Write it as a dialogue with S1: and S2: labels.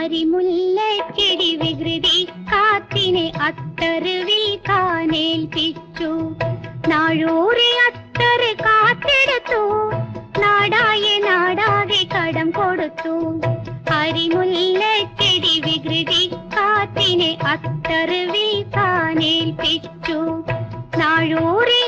S1: അരിമുല്ലച്ചെടി വികൃതി കാറ്റിനെ അത്തറുവിൽ കാനേൽപ്പിച്ചു. നാഴൂറി അത്തറ് കാറ്റെടുത്തു, നാടായ നാടാകെ കടം കൊടുത്തു. അരിമുല്ലച്ചെടി വികൃതി കാറ്റിനെ അത്തറുവിൽ കാനേൽപ്പിച്ചു. നാഴൂറി